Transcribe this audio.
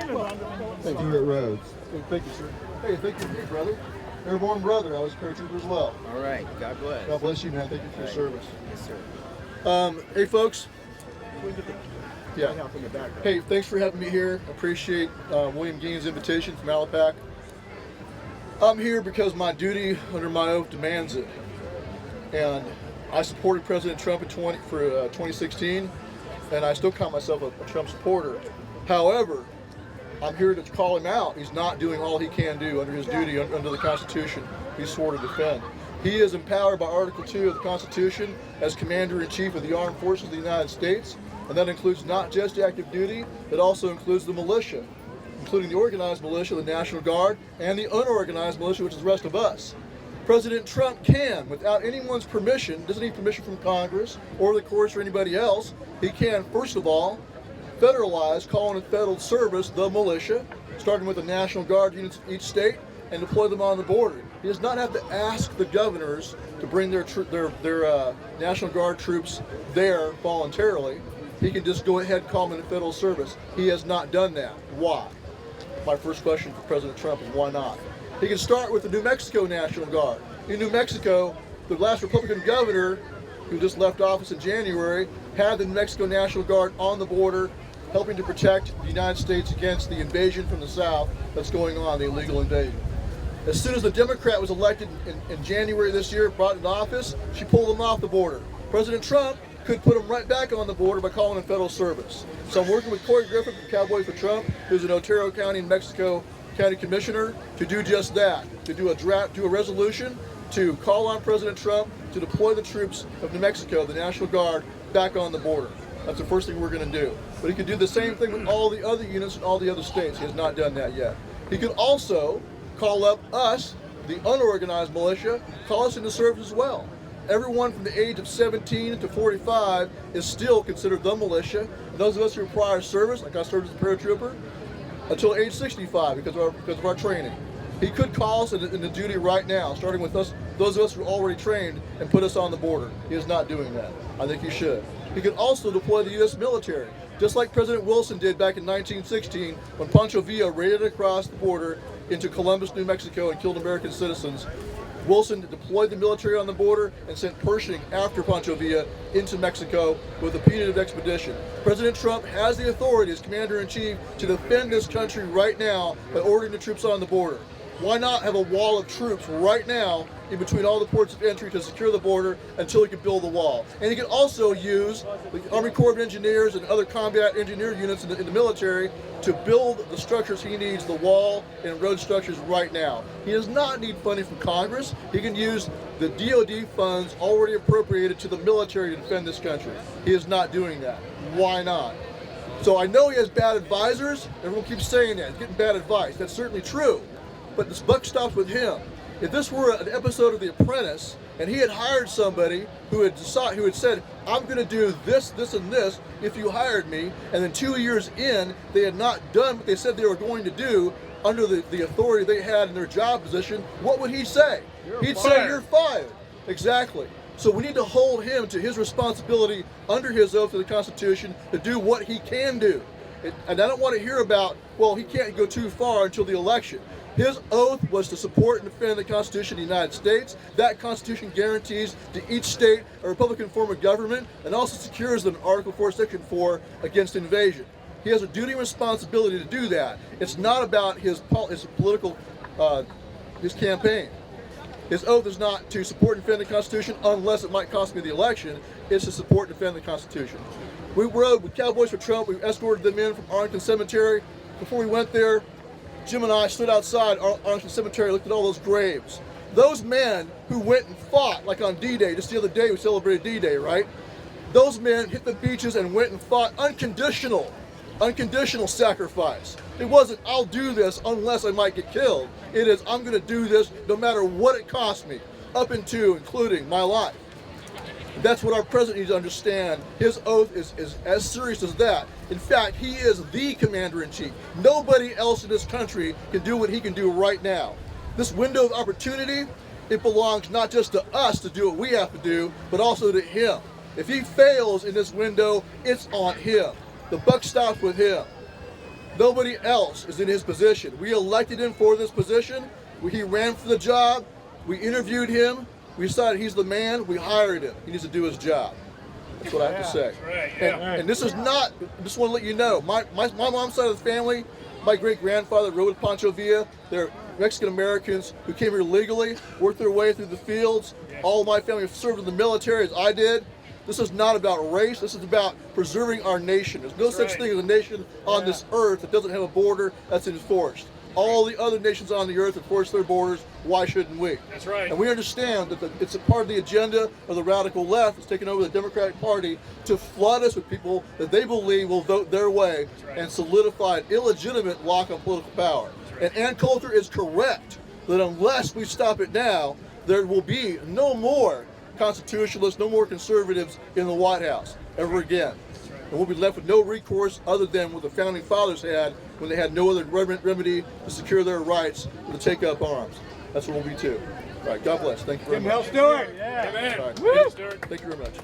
Stewart Rhodes. Thank you, sir. Hey, thank you, big brother. Airborne brother. I was paratrooper as well. All right. God bless. God bless you, man. Thank you for your service. Yes, sir. Hey, folks. Yeah. Hey, thanks for having me here. Appreciate William Gein's invitation from Alapac. I'm here because my duty under my oath demands it. And I supported President Trump in 2016, and I still count myself a Trump supporter. However, I'm here to call him out. He's not doing all he can do under his duty under the Constitution he swore to defend. He is empowered by Article 2 of the Constitution as Commander-in-Chief of the Armed Forces of the United States, and that includes not just active duty, it also includes the militia, including the organized militia, the National Guard, and the unorganized militia, which is the rest of us. President Trump can, without anyone's permission, doesn't need permission from Congress or the courts or anybody else, he can, first of all, federalize, call into federal service the militia, starting with the National Guard units of each state, and deploy them on the border. He does not have to ask the governors to bring their National Guard troops there voluntarily. He can just go ahead and call them into federal service. He has not done that. Why? My first question for President Trump is why not? He can start with the New Mexico National Guard. In New Mexico, the last Republican governor, who just left office in January, had the New Mexico National Guard on the border, helping to protect the United States against the invasion from the south that's going on, the illegal invasion. As soon as the Democrat was elected in January this year, brought into office, she pulled them off the border. President Trump could put them right back on the border by calling in federal service. So I'm working with Corey Griffin from Cowboys for Trump, who's an Otero County and Mexico County Commissioner, to do just that, to do a resolution to call on President Trump to deploy the troops of New Mexico, the National Guard, back on the border. That's the first thing we're going to do. But he could do the same thing with all the other units in all the other states. He has not done that yet. He could also call up us, the unorganized militia, call us into service as well. Everyone from the age of 17 to 45 is still considered the militia. And those of us who require service, like I served as a paratrooper, until age 65 because of our training. He could call us into duty right now, starting with us, those of us who are already trained, and put us on the border. He is not doing that. I think he should. He could also deploy the U.S. military, just like President Wilson did back in 1916 when Pancho Villa raided across the border into Columbus, New Mexico, and killed American citizens. Wilson deployed the military on the border and sent Pershing after Pancho Villa into Mexico with a punitive expedition. President Trump has the authority as Commander-in-Chief to defend this country right now by ordering the troops on the border. Why not have a wall of troops right now in between all the ports of entry to secure the border until he can build the wall? And he can also use the Army Corps of Engineers and other combat engineer units in the military to build the structures he needs, the wall and road structures right now. He does not need funding from Congress. He can use the DOD funds already appropriated to the military to defend this country. He is not doing that. Why not? So I know he has bad advisors. Everyone keeps saying that. He's getting bad advice. That's certainly true. But this buck stops with him. If this were an episode of The Apprentice, and he had hired somebody who had said, I'm going to do this, this, and this if you hired me, and then 2 years in, they had not done what they said they were going to do under the authority they had in their job position, what would he say? He'd say, you're fired. Exactly. So we need to hold him to his responsibility under his oath to the Constitution to do what he can do. And I don't want to hear about, well, he can't go too far until the election. His oath was to support and defend the Constitution of the United States. That Constitution guarantees to each state a Republican form of government and also secures them in Article 4, Section 4 against invasion. He has a duty and responsibility to do that. It's not about his political, his campaign. His oath is not to support and defend the Constitution unless it might cost me the election. It's to support and defend the Constitution. We rode with Cowboys for Trump. We escorted them in from Arlington Cemetery. Before we went there, Jim and I stood outside Arlington Cemetery, looked at all those graves. Those men who went and fought, like on D-Day, just the other day we celebrated D-Day, right? Those men hit the beaches and went and fought unconditional sacrifice. It wasn't, I'll do this unless I might get killed. It is, I'm going to do this no matter what it costs me, up into, including my life. That's what our president needs to understand. His oath is as serious as that. In fact, he is the commander-in-chief. Nobody else in this country can do what he can do right now. This window of opportunity, it belongs not just to us to do what we have to do, but also to him. If he fails in this window, it's on him. The buck stops with him. Nobody else is in his position. We elected him for this position. He ran for the job. We interviewed him. We decided he's the man. We hired him. He needs to do his job. That's what I have to say. Right, And this is not, just want to let you know, my mom's side of the family, my great-grandfather rode with Pancho Villa. They're Mexican-Americans who came here legally, worked their way through the fields. All of my family served in the military as I did. This is not about race. This is about preserving our nation. There's no such thing as a nation on this earth that doesn't have a border that's enforced. All the other nations on the earth enforce their borders. Why shouldn't we? That's right. And we understand that it's a part of the agenda of the radical left that's taken over the Democratic Party to flood us with people that they believe will vote their way and solidify an illegitimate lock on political power. And Ann Coulter is correct that unless we stop it now, there will be no more constitutionalists, no more conservatives in the White House ever again. And we'll be left with no recourse other than what the founding fathers had when they had no other remedy to secure their rights or to take up arms. That's what we'll be too. All right, God bless. Thank you very much. Stewart. Amen. All right. Woo! Stewart. Thank you very much.